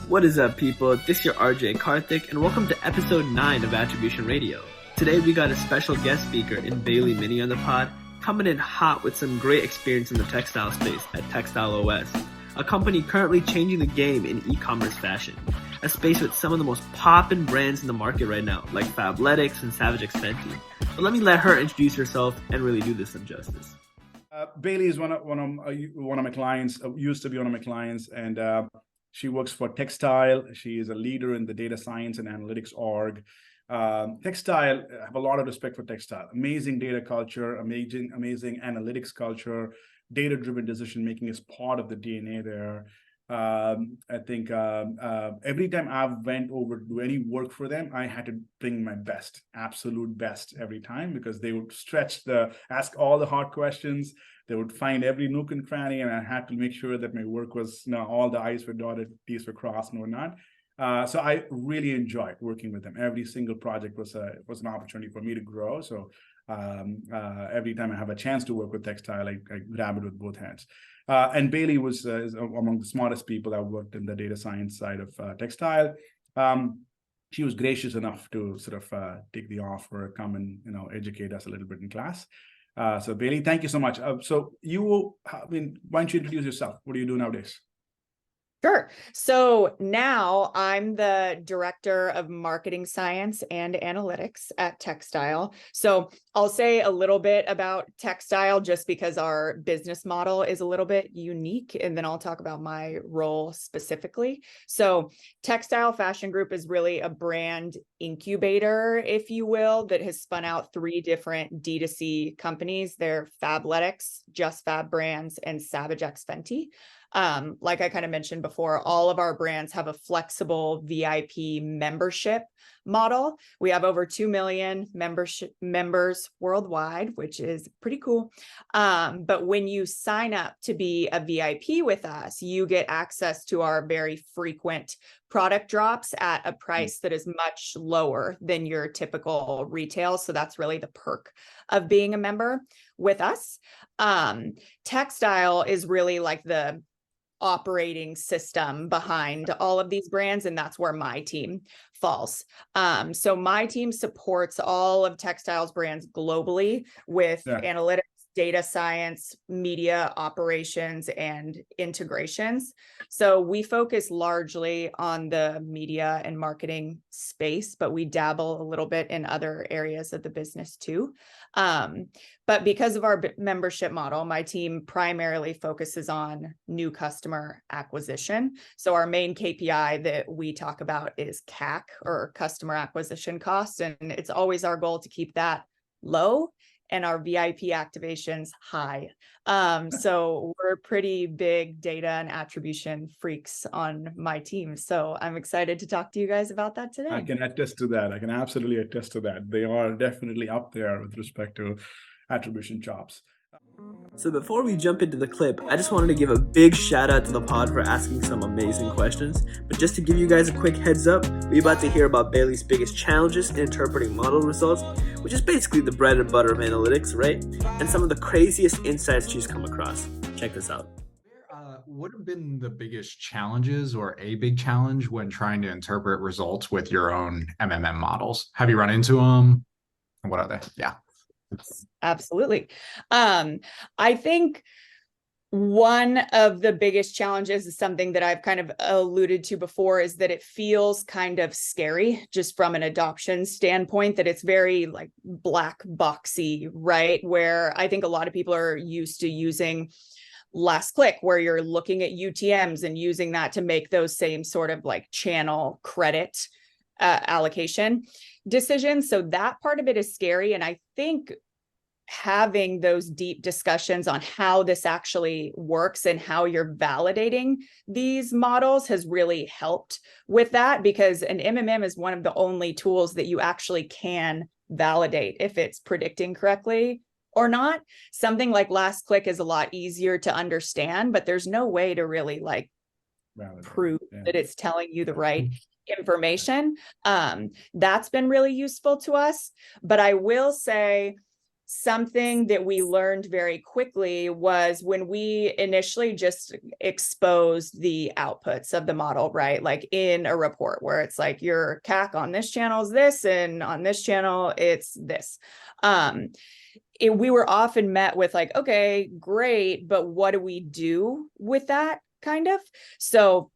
What is up, people? This is your RJ Karthik, and welcome to episode 9 of Attribution Radio. Today we got a special guest speaker in Baylie Minney on the pod, coming in hot with some great experience in the textile space at Techstyle OS, a company currently changing the game in e-commerce fashion, a space with some of the most poppin' brands in the market right now, like Fabletics and Fenty. But let me let her introduce herself and really do this some justice. Baylie is one of my clients, used to be one of my clients, and she works for Textile. She is a leader in the data science and analytics org. Textile, I have a lot of respect for Textile. Amazing data culture, amazing analytics culture, data-driven decision-making is part of the DNA there. I think every time I went over to do any work for them, I had to bring my best, absolute best every time, because they would ask all the hard questions. They would find every nook and cranny, and I had to make sure that my work was, all the I's were dotted, T's were crossed, and whatnot. So I really enjoyed working with them. Every single project was an opportunity for me to grow. So every time I have a chance to work with Textile, I grab it with both hands. And Baylie is among the smartest people that worked in the data science side of Textile. She was gracious enough to sort of take the offer, come and educate us a little bit in class. So Baylie, thank you so much. So why don't you introduce yourself? What do you do nowadays? Sure. So now I'm the director of marketing science and analytics at Textile. So I'll say a little bit about Textile just because our business model is a little bit unique, and then I'll talk about my role specifically. So Textile Fashion Group is really a brand incubator, if you will, that has spun out 3 different D2C companies. They're Fabletics, Just Fab Brands, and Savage X Fenty. Like I kind of mentioned before, all of our brands have a flexible VIP membership model. We have over 2 million members worldwide, which is pretty cool. But when you sign up to be a VIP with us, you get access to our very frequent product drops at a price that is much lower than your typical retail. So that's really the perk of being a member with us. Textile is really like the operating system behind all of these brands, and that's where my team falls. So my team supports all of Textile's brands globally with analytics, data science, media operations, and integrations. So we focus largely on the media and marketing space, but we dabble a little bit in other areas of the business too. But because of our membership model, my team primarily focuses on new customer acquisition. So our main KPI that we talk about is CAC, or customer acquisition cost. And it's always our goal to keep that low and our VIP activations high. So we're pretty big data and attribution freaks on my team. So I'm excited to talk to you guys about that today. I can attest to that. I can absolutely attest to that. They are definitely up there with respect to attribution chops. So before we jump into the clip, I just wanted to give a big shout out to the pod for asking some amazing questions. But just to give you guys a quick heads up, we're about to hear about Baylie's biggest challenges in interpreting model results, which is basically the bread and butter of analytics, right? And some of the craziest insights she's come across. Check this out. What have been the biggest challenges, or a big challenge, when trying to interpret results with your own MMM models? Have you run into them? And what are they? Yeah. Absolutely. I think one of the biggest challenges is something that I've kind of alluded to before, is that it feels kind of scary just from an adoption standpoint, that it's very like black boxy, right? Where I think a lot of people are used to using last click, where you're looking at UTMs and using that to make those same sort of like channel credit allocation decisions. So that part of it is scary. And I think having those deep discussions on how this actually works and how you're validating these models has really helped with that, because an MMM is one of the only tools that you actually can validate if it's predicting correctly or not. Something like last click is a lot easier to understand, but there's no way to really like prove that it's telling you the right information. That's been really useful to us. But I will say something that we learned very quickly was when we initially just exposed the outputs of the model, right? Like in a report where it's like your CAC on this channel is this, and on this channel, it's this. We were often met with like, okay, great, but what do we do with that kind of? So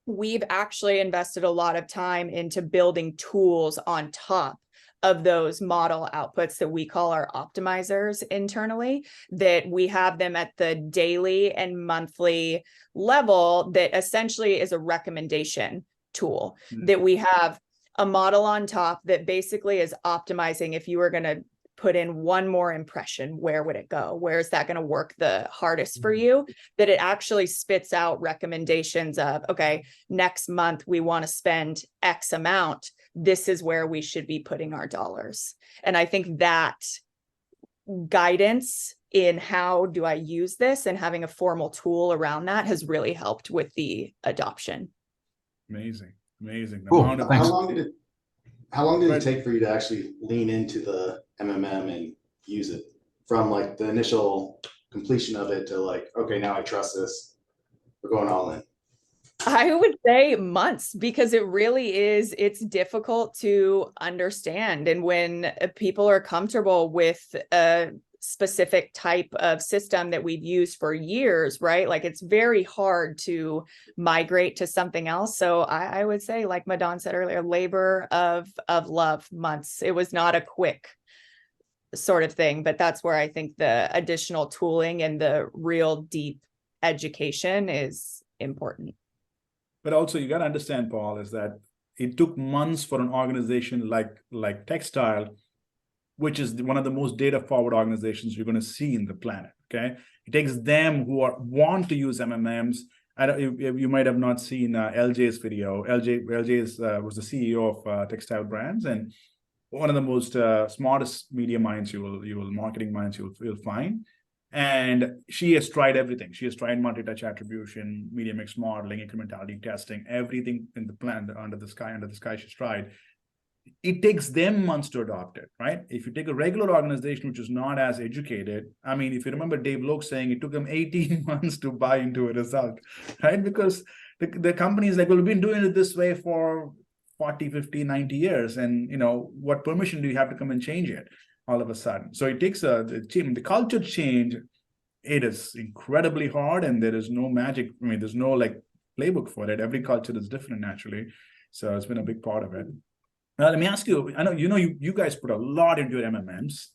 we've actually invested a lot of time into building tools on top of those model outputs that we call our optimizers internally, that we have them at the daily and monthly level that essentially is a recommendation tool, that we have a model on top that basically is optimizing. If you were going to put in one more impression, where would it go? Where is that going to work the hardest for you? That it actually spits out recommendations of, okay, next month we want to spend X amount. This is where we should be putting our dollars. And I think that guidance in how do I use this and having a formal tool around that has really helped with the adoption. Amazing. Cool. How long did it take for you to actually lean into the MMM and use it, from like the initial completion of it to like, okay, now I trust this, we're going all in? I would say months, because it really is, it's difficult to understand. And when people are comfortable with a specific type of system that we've used for years, right? Like it's very hard to migrate to something else. So I would say, like Madan said earlier, labor of love, months. It was not a quick sort of thing, but that's where I think the additional tooling and the real deep education is important. But also you got to understand, Paul, is that it took months for an organization like Techstyle, which is one of the most data forward organizations you're going to see in the planet. Okay, it takes them who want to use MMMs. You might have not seen LJ's video. LJ was the CEO of Textile Brands, and one of the most smartest media minds marketing minds you'll find. And she has tried everything. She has tried multi-touch attribution, media mix modeling, incrementality testing, everything in the plan under the sky she's tried. It takes them months to adopt it, right? If you take a regular organization which is not as educated, I mean, if you remember Dave Loke saying it took them 18 months to buy into a result, right? Because the company is like, well, we've been doing it this way for 40, 50, 90 years. And, what permission do you have to come and change it all of a sudden? So it takes the culture change. It is incredibly hard, and there is no magic. I mean, there's no like playbook for it. Every culture is different naturally. So it's been a big part of it. Now, let me ask you, I know, you guys put a lot into your MMMs,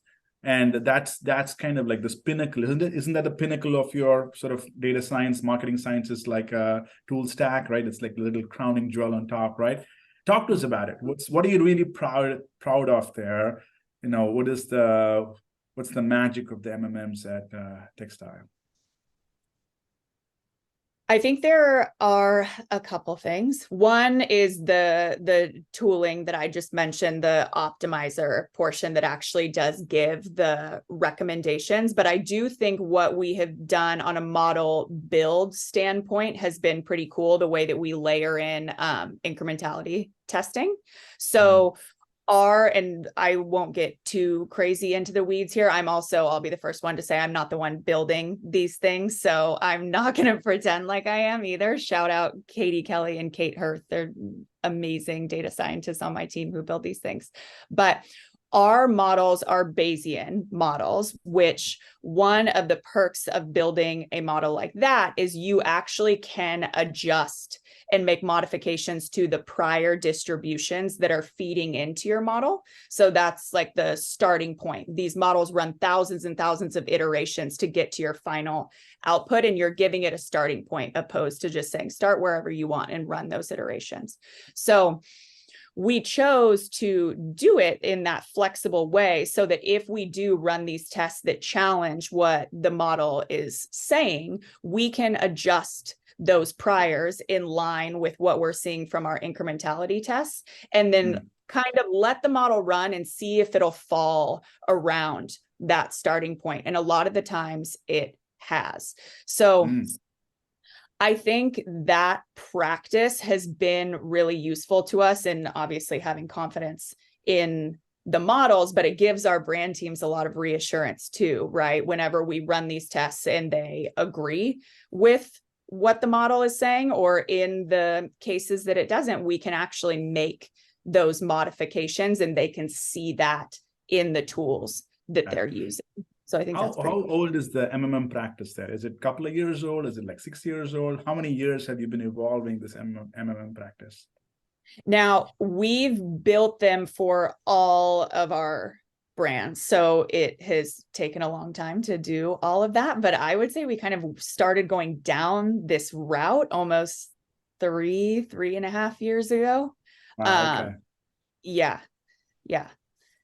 and that's kind of like this pinnacle, isn't it? Isn't that the pinnacle of your sort of data science, marketing sciences, like a tool stack, right? It's like the little crowning jewel on top, right? Talk to us about it. What are you really proud of there? What's the magic of the MMMs at Techstyle? I think there are a couple things. One is the tooling that I just mentioned, the optimizer portion that actually does give the recommendations. But I do think what we have done on a model build standpoint has been pretty cool, the way that we layer in incrementality testing. So and I won't get too crazy into the weeds here. I'll be the first one to say I'm not the one building these things. So I'm not going to pretend like I am either. Shout out Katie Kelly and Kate Hirth. They're amazing data scientists on my team who build these things. But our models are Bayesian models, which one of the perks of building a model like that is you actually can adjust and make modifications to the prior distributions that are feeding into your model. So that's like the starting point. These models run thousands and thousands of iterations to get to your final output, and you're giving it a starting point opposed to just saying start wherever you want and run those iterations. So we chose to do it in that flexible way so that if we do run these tests that challenge what the model is saying, we can adjust those priors in line with what we're seeing from our incrementality tests, and then kind of let the model run and see if it'll fall around that starting point. And a lot of the times it has. So I think that practice has been really useful to us, and obviously having confidence in the models, but it gives our brand teams a lot of reassurance too, right? Whenever we run these tests and they agree with what the model is saying, or in the cases that it doesn't, we can actually make those modifications and they can see that in the tools that they're using. So I think that's how old is the MMM practice there? Is it a couple of years old? Is it like 6 years old? How many years have you been evolving this MMM practice? Now, we've built them for all of our brands. So it has taken a long time to do all of that. But I would say we kind of started going down this route almost 3.5 years ago. Okay. Yeah.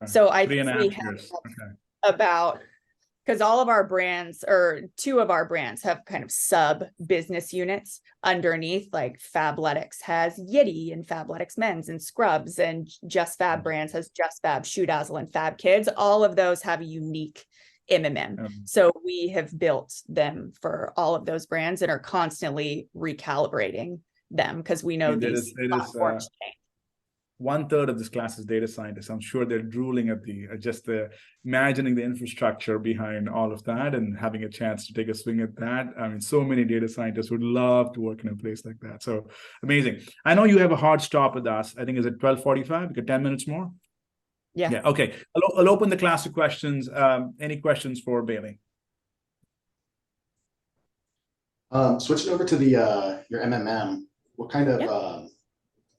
So I think 3.5 we have years. Okay. about, because all of our brands, or two of our brands, have kind of sub business units underneath, like Fabletics has Yitty and Fabletics Men's and Scrubs, and Just Fab Brands has Just Fab, Shoe Dazzle, and Fab Kids. All of those have a unique MMM. So we have built them for all of those brands and are constantly recalibrating them because we know these platforms change. 1/3 of this class is data scientists. I'm sure they're drooling at imagining the infrastructure behind all of that and having a chance to take a swing at that. I mean, so many data scientists would love to work in a place like that. So amazing. I know you have a hard stop with us. I think it's at 12:45. We got 10 minutes more. Yeah. Okay. I'll open the class to questions. Any questions for Baylie? Switching over to your MMM, what kind of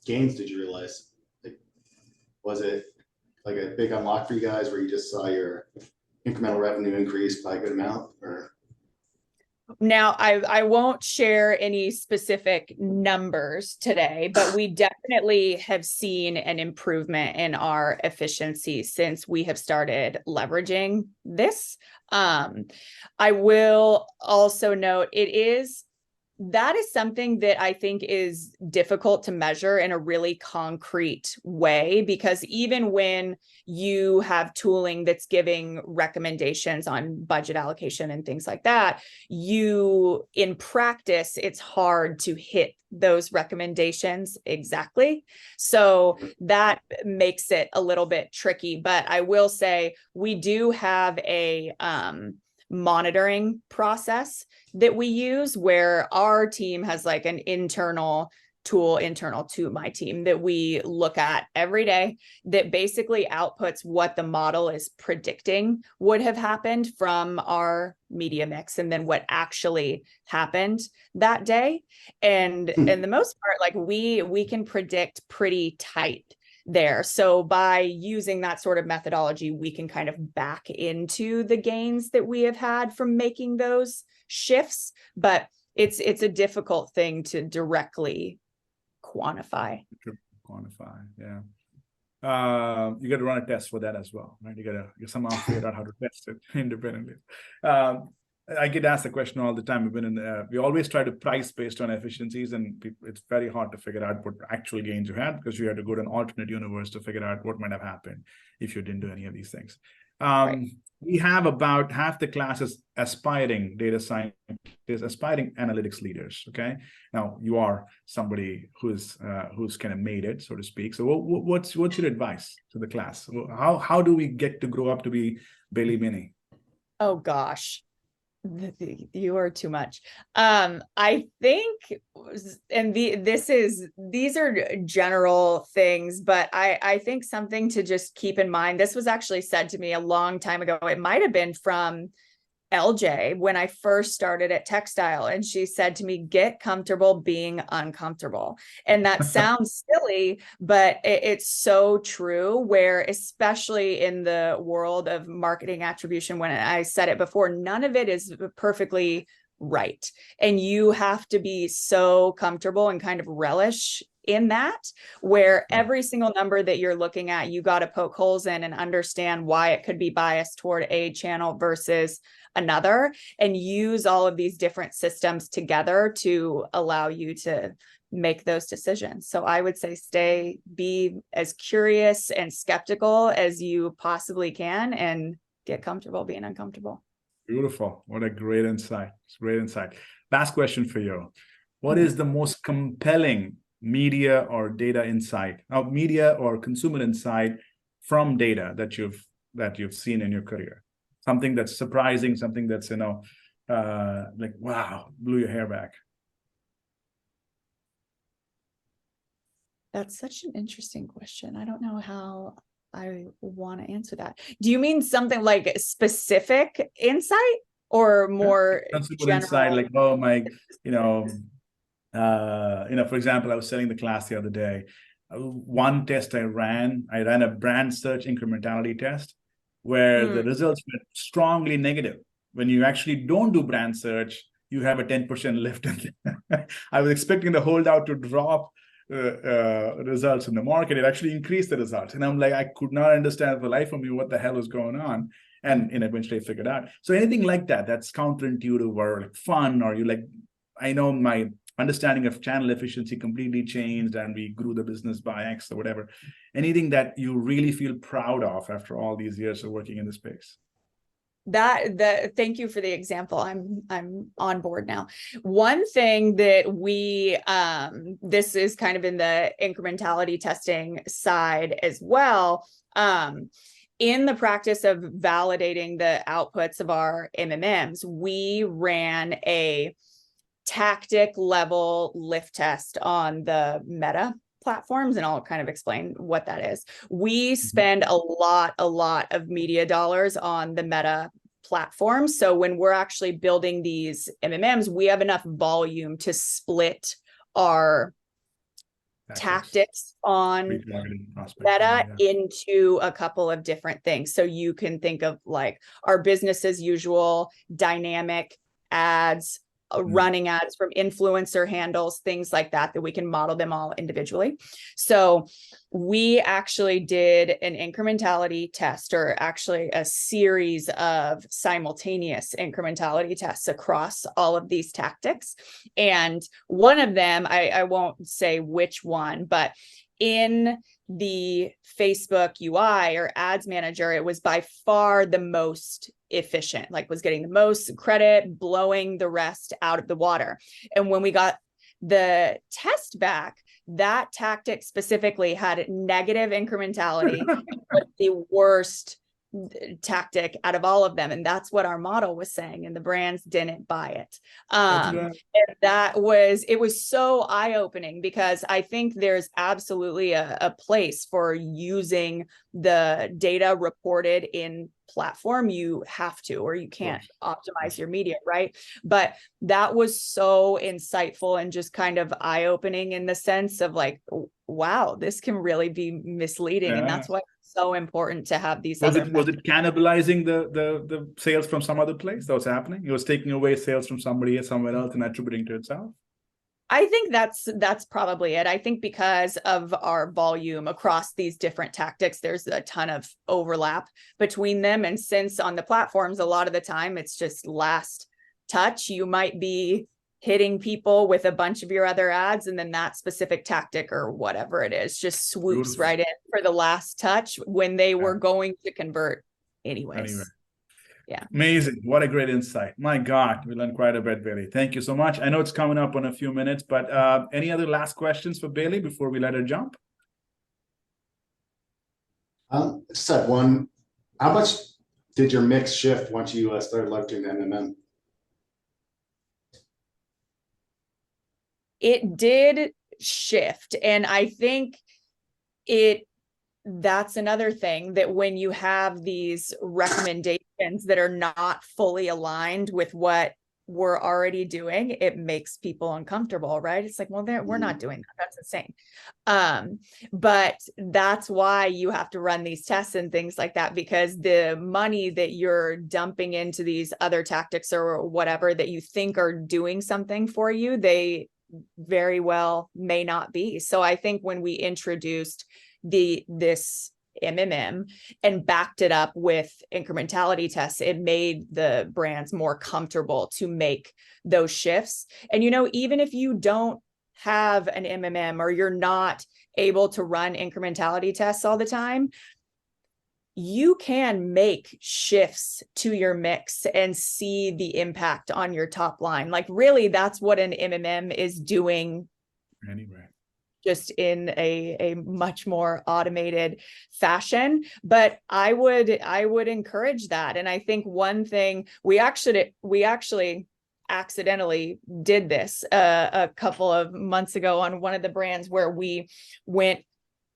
gains did you realize? Was it like a big unlock for you guys where you just saw your incremental revenue increase by a good amount? Or now I won't share any specific numbers today, but we definitely have seen an improvement in our efficiency since we have started leveraging this. I will also note that is something that I think is difficult to measure in a really concrete way, because even when you have tooling that's giving recommendations on budget allocation and things like that, in practice, it's hard to hit those recommendations exactly. So that makes it a little bit tricky. But I will say we do have a monitoring process that we use where our team has like an internal tool internal to my team that we look at every day that basically outputs what the model is predicting would have happened from our media mix and then what actually happened that day. And in the most part, like we can predict pretty tight there. So by using that sort of methodology, we can kind of back into the gains that we have had from making those shifts, but it's a difficult thing to directly quantify. Yeah. You got to run a test for that as well, right? You got to somehow figure out how to test it independently. I get asked the question all the time. We always try to price based on efficiencies, and it's very hard to figure out what actual gains you had because you had to go to an alternate universe to figure out what might have happened if you didn't do any of these things. Right. We have about half the classes aspiring data scientists, aspiring analytics leaders. Okay, now you are somebody who's kind of made it, so to speak. So what's your advice to the class? How do we get to grow up to be Baylie Minney? Oh gosh. You are too much. I think, and these are general things, but I think something to just keep in mind, this was actually said to me a long time ago. It might have been from LJ when I first started at Techstyle, and she said to me, get comfortable being uncomfortable. And that sounds silly, but it's so true, where especially in the world of marketing attribution, when I said it before, none of it is perfectly right. And you have to be so comfortable and kind of relish in that, where every single number that you're looking at, you got to poke holes in and understand why it could be biased toward a channel versus another, and use all of these different systems together to allow you to make those decisions. So I would say be as curious and skeptical as you possibly can and get comfortable being uncomfortable. Beautiful. What a great insight. It's great insight. Last question for you. What is the most compelling media or data insight, media or consumer insight from data that you've seen in your career? Something that's surprising, something that's, like, wow, blew your hair back. That's such an interesting question. I don't know how I want to answer that. Do you mean something like specific insight or more Sensible general? insight, like, oh my, for example, I was selling the class the other day. One test I ran a brand search incrementality test where the results were strongly negative. When you actually don't do brand search, you have a 10% lift. I was expecting the holdout to drop results in the market. It actually increased the results. And I'm like, I could not understand for the life of me what the hell was going on. And eventually I figured out. So anything like that, that's counterintuitive or like fun, or you like, I know my understanding of channel efficiency completely changed and we grew the business by X or whatever. Anything that you really feel proud of after all these years of working in the space? Thank you for the example. I'm on board now. One thing that we this is kind of in the incrementality testing side as well. In the practice of validating the outputs of our MMMs, we ran a tactic level lift test on the Meta platforms, and I'll kind of explain what that is. We spend a lot of media dollars on the Meta platform. So when we're actually building these MMMs, we have enough volume to split our tactics on Meta into a couple of different things. So you can think of like our business as usual, dynamic ads, running ads from influencer handles, things like that we can model them all individually. So we actually did an incrementality test, or actually a series of simultaneous incrementality tests across all of these tactics. And one of them, I won't say which one, but in the Facebook UI or ads manager, it was by far the most efficient, like was getting the most credit, blowing the rest out of the water. And when we got the test back, that tactic specifically had negative incrementality, but the worst tactic out of all of them. And that's what our model was saying, and the brands didn't buy it. And it was so eye-opening, because I think there's absolutely a place for using the data reported in platform. You have to, or you can't optimize your media, right? But that was so insightful and just kind of eye-opening in the sense of like, wow, this can really be misleading. And that's why it's so important to have these was it cannibalizing the sales from some other place that was happening? It was taking away sales from somebody somewhere else and attributing to itself? I think that's probably it. I think because of our volume across these different tactics, there's a ton of overlap between them. And since on the platforms, a lot of the time it's just last touch, you might be hitting people with a bunch of your other ads, and then that specific tactic or whatever it is just swoops right in for the last touch when they were going to convert anyways. Anyway. Yeah. Amazing. What a great insight. My God, we learned quite a bit, Baylie. Thank you so much. I know it's coming up in a few minutes, but any other last questions for Baylie before we let her jump? Just had one. How much did your mix shift once you started leveraging the MMM? It did shift. And I think that's another thing, that when you have these recommendations that are not fully aligned with what we're already doing, it makes people uncomfortable, right? It's like, well, we're not doing that. That's insane. But that's why you have to run these tests and things like that, because the money that you're dumping into these other tactics or whatever that you think are doing something for you, they very well may not be. So I think when we introduced this MMM and backed it up with incrementality tests, it made the brands more comfortable to make those shifts. And, even if you don't have an MMM or you're not able to run incrementality tests all the time, you can make shifts to your mix and see the impact on your top line. Like, really, that's what an MMM is doing just in a much more automated fashion. But I would encourage that. And I think one thing we actually accidentally did this a couple of months ago on one of the brands, where we went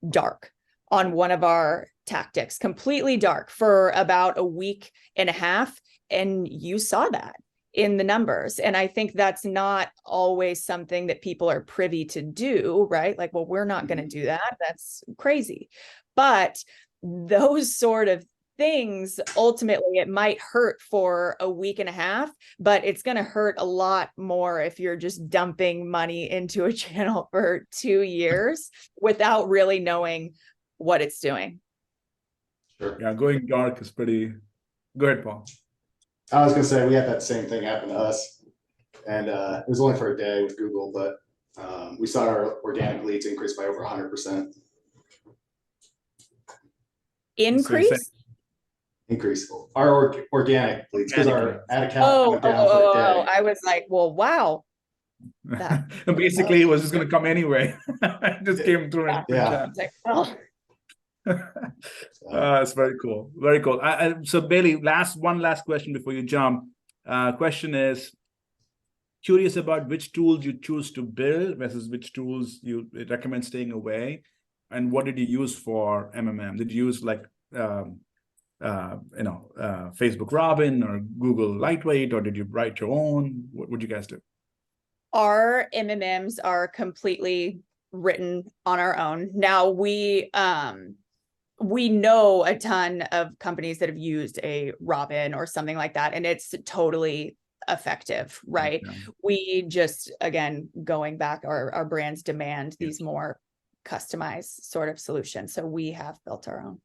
dark on one of our tactics, completely dark for about a week and a half. And you saw that in the numbers. And I think that's not always something that people are privy to do, right? Like, well, we're not going to do that. That's crazy. But those sort of things, ultimately, it might hurt for a week and a half, but it's going to hurt a lot more if you're just dumping money into a channel for 2 years without really knowing what it's doing. Sure. Yeah, going dark is pretty. Go ahead, Paul. I was gonna say we had that same thing happen to us, and it was only for a day with Google, but we saw our organic leads increase by over 100%. Increase? Increase our organic leads because our ad account went down for a day. I was like, well, wow. And basically, it was just going to come anyway. It just came through. Yeah. It's very cool. Very cool. So Baylie, one last question before you jump. Question is, curious about which tools you choose to build versus which tools you recommend staying away, and what did you use for MMM? Did you use like Facebook Robin or Google Lightweight, or did you write your own? What would you guys do? Our MMMs are completely written on our own. Now we know a ton of companies that have used a Robin or something like that, and it's totally effective, right? Okay. We just, again, going back, our brands demand these more customized sort of solutions. So we have built our own.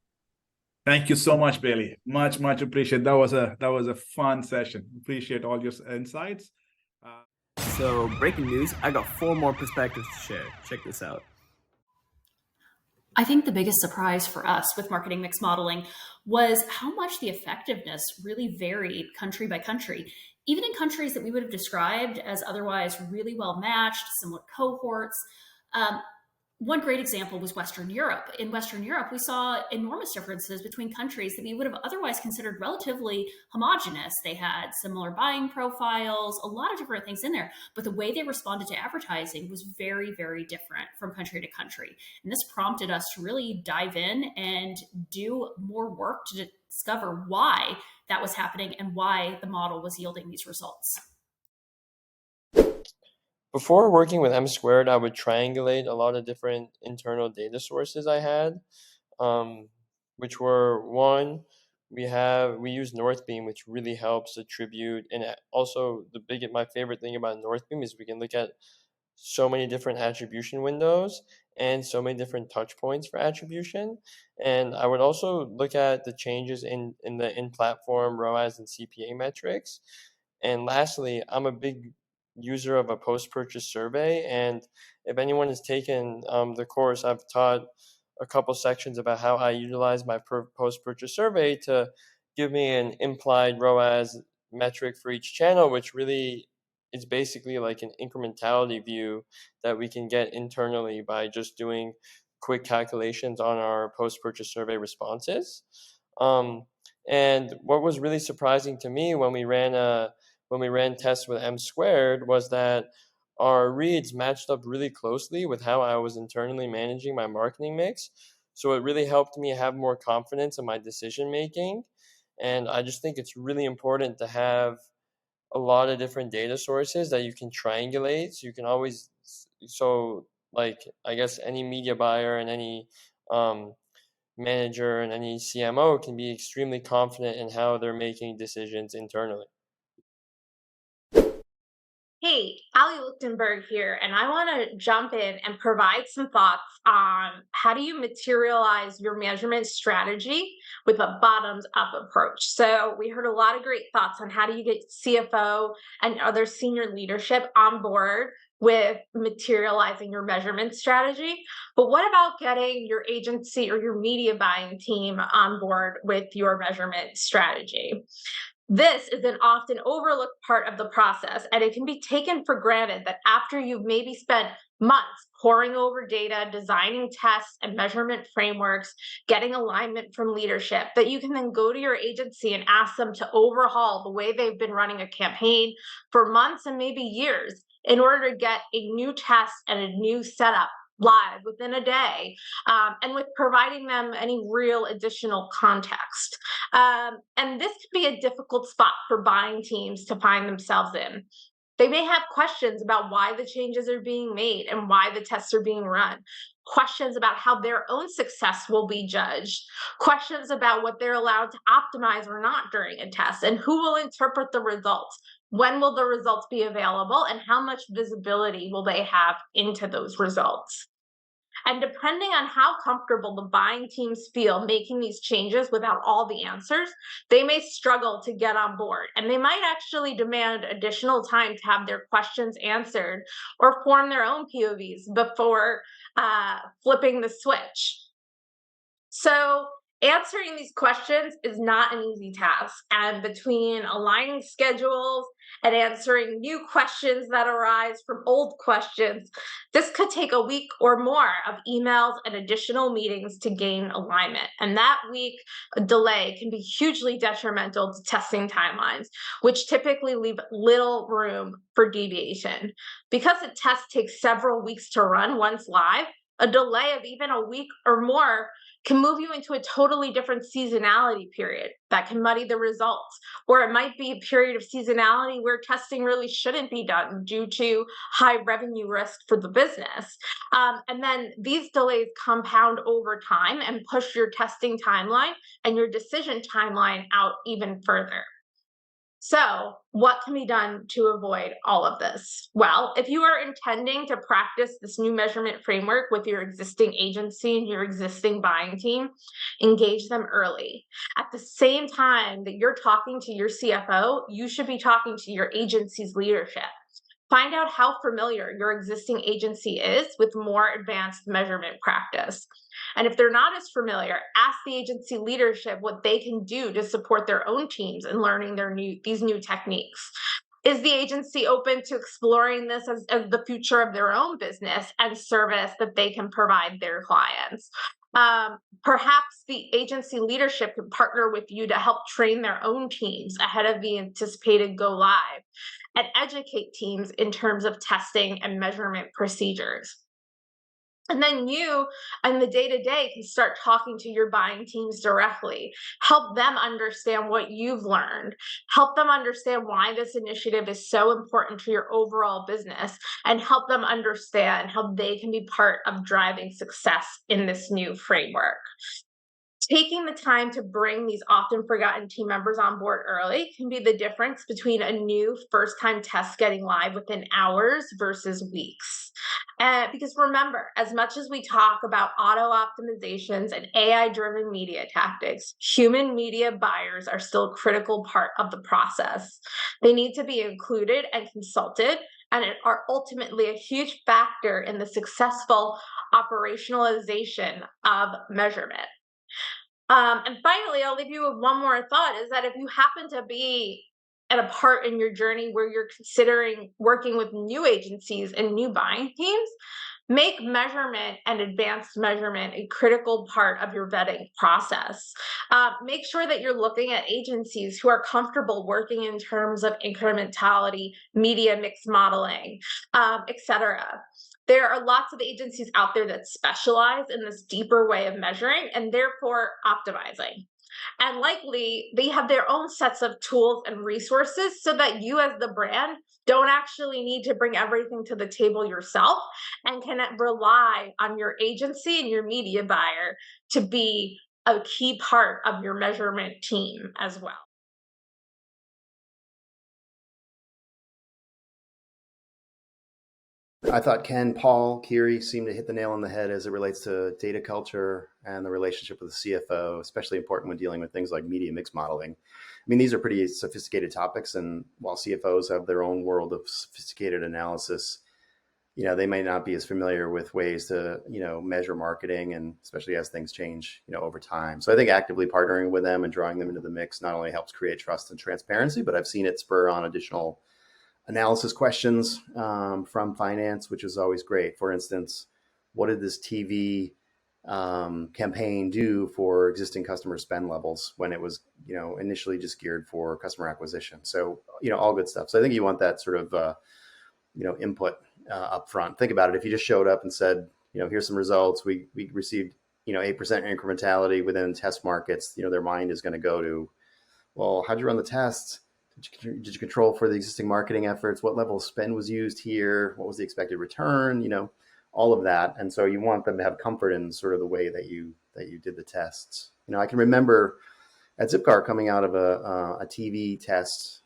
Thank you so much, Baylie. Much appreciate. That was a fun session. Appreciate all your insights. So, breaking news, I got 4 more perspectives to share. Check this out. I think the biggest surprise for us with marketing mix modeling was how much the effectiveness really varied country by country. Even in countries that we would have described as otherwise really well matched, similar cohorts. One great example was Western Europe. In Western Europe, we saw enormous differences between countries that we would have otherwise considered relatively homogenous. They had similar buying profiles, a lot of different things in there, but the way they responded to advertising was very, very different from country to country. And this prompted us to really dive in and do more work to discover why that was happening and why the model was yielding these results. Before working with M Squared, I would triangulate a lot of different internal data sources I had, which were, one, we use Northbeam, which really helps attribute, and also my favorite thing about Northbeam is we can look at so many different attribution windows and so many different touch points for attribution. And I would also look at the changes in the in-platform ROAS and CPA metrics. And lastly, I'm a big user of a post-purchase survey, and if anyone has taken the course, I've taught a couple sections about how I utilize my post-purchase survey to give me an implied ROAS metric for each channel, which really is basically like an incrementality view that we can get internally by just doing quick calculations on our post-purchase survey responses. And what was really surprising to me when we ran tests with M Squared was that our reads matched up really closely with how I was internally managing my marketing mix. So it really helped me have more confidence in my decision making. And I just think it's really important to have a lot of different data sources that you can triangulate. So you can always, I guess any media buyer and any manager and any CMO can be extremely confident in how they're making decisions internally. Hey, Ali Lichtenberg here, and I want to jump in and provide some thoughts on how do you materialize your measurement strategy with a bottoms-up approach. So we heard a lot of great thoughts on how do you get CFO and other senior leadership on board with materializing your measurement strategy. But what about getting your agency or your media buying team on board with your measurement strategy? This is an often overlooked part of the process, and it can be taken for granted that after you've maybe spent months poring over data, designing tests and measurement frameworks, getting alignment from leadership, that you can then go to your agency and ask them to overhaul the way they've been running a campaign for months and maybe years in order to get a new test and a new setup live within a day, and with providing them any real additional context. And this could be a difficult spot for buying teams to find themselves in. They may have questions about why the changes are being made and why the tests are being run, questions about how their own success will be judged, questions about what they're allowed to optimize or not during a test, and who will interpret the results. When will the results be available, and how much visibility will they have into those results? And depending on how comfortable the buying teams feel making these changes without all the answers, they may struggle to get on board, and they might actually demand additional time to have their questions answered or form their own POVs before flipping the switch. So answering these questions is not an easy task, and between aligning schedules and answering new questions that arise from old questions, this could take a week or more of emails and additional meetings to gain alignment. And that week delay can be hugely detrimental to testing timelines, which typically leave little room for deviation. Because a test takes several weeks to run once live, a delay of even a week or more can move you into a totally different seasonality period that can muddy the results. Or it might be a period of seasonality where testing really shouldn't be done due to high revenue risk for the business. And then these delays compound over time and push your testing timeline and your decision timeline out even further. So what can be done to avoid all of this? Well, if you are intending to practice this new measurement framework with your existing agency and your existing buying team, engage them early. At the same time that you're talking to your CFO, you should be talking to your agency's leadership. Find out how familiar your existing agency is with more advanced measurement practice. And if they're not as familiar, ask the agency leadership what they can do to support their own teams in learning these new techniques. Is the agency open to exploring this as the future of their own business and service that they can provide their clients? Perhaps the agency leadership can partner with you to help train their own teams ahead of the anticipated go live and educate teams in terms of testing and measurement procedures. And then you, in the day-to-day, can start talking to your buying teams directly. Help them understand what you've learned. Help them understand why this initiative is so important to your overall business, and help them understand how they can be part of driving success in this new framework. Taking the time to bring these often forgotten team members on board early can be the difference between a new first-time test getting live within hours versus weeks. Because remember, as much as we talk about auto optimizations and AI-driven media tactics, human media buyers are still a critical part of the process. They need to be included and consulted, and are ultimately a huge factor in the successful operationalization of measurement. And finally, I'll leave you with one more thought, is that if you happen to be at a part in your journey where you're considering working with new agencies and new buying teams, make measurement and advanced measurement a critical part of your vetting process. Make sure that you're looking at agencies who are comfortable working in terms of incrementality, media mix modeling, etc. There are lots of agencies out there that specialize in this deeper way of measuring and therefore optimizing. And likely they have their own sets of tools and resources so that you as the brand don't actually need to bring everything to the table yourself and can rely on your agency and your media buyer to be a key part of your measurement team as well. I thought Ken, Paul, Kiri seemed to hit the nail on the head as it relates to data culture and the relationship with the CFO, especially important when dealing with things like media mix modeling. I mean, these are pretty sophisticated topics, and while CFOs have their own world of sophisticated analysis, they may not be as familiar with ways to, measure marketing, and especially as things change, over time. So I think actively partnering with them and drawing them into the mix not only helps create trust and transparency, but I've seen it spur on additional analysis questions from finance, which is always great. For instance, what did this TV campaign do for existing customer spend levels when it was, initially just geared for customer acquisition. So, all good stuff. So I think you want that sort of, input up front. Think about it. If you just showed up and said, here's some results, we received, 8% incrementality within test markets, their mind is going to go to, well, how'd you run the tests? Did you control for the existing marketing efforts? What level of spend was used here? What was the expected return? All of that. And so you want them to have comfort in sort of the way that you did the tests. I can remember at Zipcar coming out of a TV test,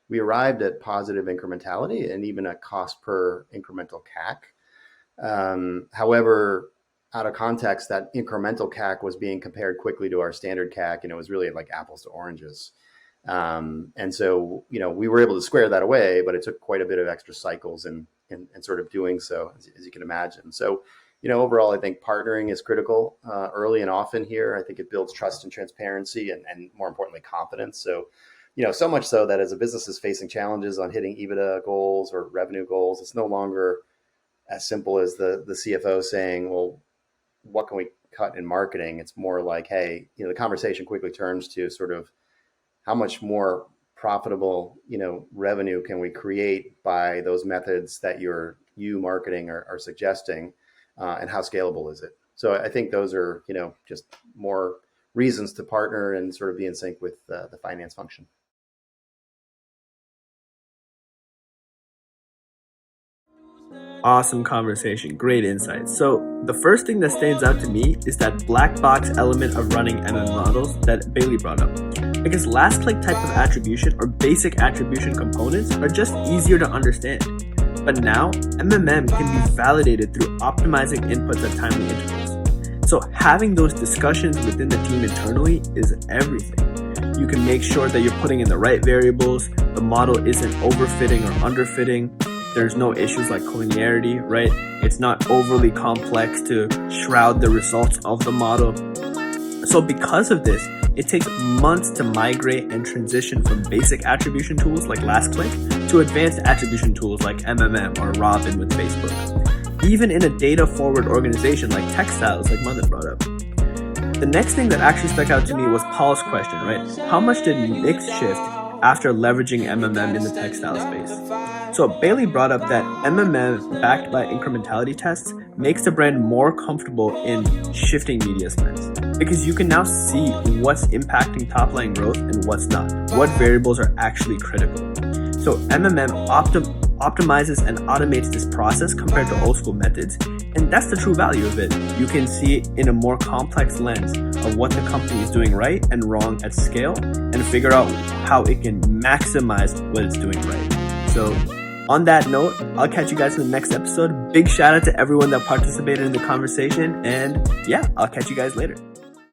we arrived at positive incrementality and even a cost per incremental CAC. However, out of context, that incremental CAC was being compared quickly to our standard CAC, and it was really like apples to oranges. And so, we were able to square that away, but it took quite a bit of extra cycles and sort of doing so, as you can imagine. So, overall, I think partnering is critical early and often here. I think it builds trust and transparency and more importantly, confidence. So, so much so that as a business is facing challenges on hitting EBITDA goals or revenue goals, it's no longer as simple as the CFO saying, well, what can we cut in marketing? It's more like, hey, the conversation quickly turns to sort of how much more profitable, revenue can we create by those methods that you marketing are suggesting, and how scalable is it? So I think those are, just more reasons to partner and sort of be in sync with the finance function. Awesome conversation, great insights. So the first thing that stands out to me is that black box element of running models that Baylie brought up. Because last click type of attribution or basic attribution components are just easier to understand. But now, MMM can be validated through optimizing inputs at timely intervals. So having those discussions within the team internally is everything. You can make sure that you're putting in the right variables, the model isn't overfitting or underfitting, there's no issues like collinearity, right? It's not overly complex to shroud the results of the model. So because of this, it takes months to migrate and transition from basic attribution tools like last click to advanced attribution tools like MMM or Robin with Facebook. Even in a data-forward organization like Textiles, like Madan brought up. The next thing that actually stuck out to me was Paul's question, right? How much did mix shift after leveraging MMM in the textile space? So Baylie brought up that MMM backed by incrementality tests makes the brand more comfortable in shifting media spends because you can now see what's impacting top line growth and what's not, what variables are actually critical. So MMM optimizes and automates this process compared to old school methods, and that's the true value of it. You can see it in a more complex lens of what the company is doing right and wrong at scale and figure out how it can maximize what it's doing right. So on that note, I'll catch you guys in the next episode. Big shout out to everyone that participated in the conversation, and yeah, I'll catch you guys later.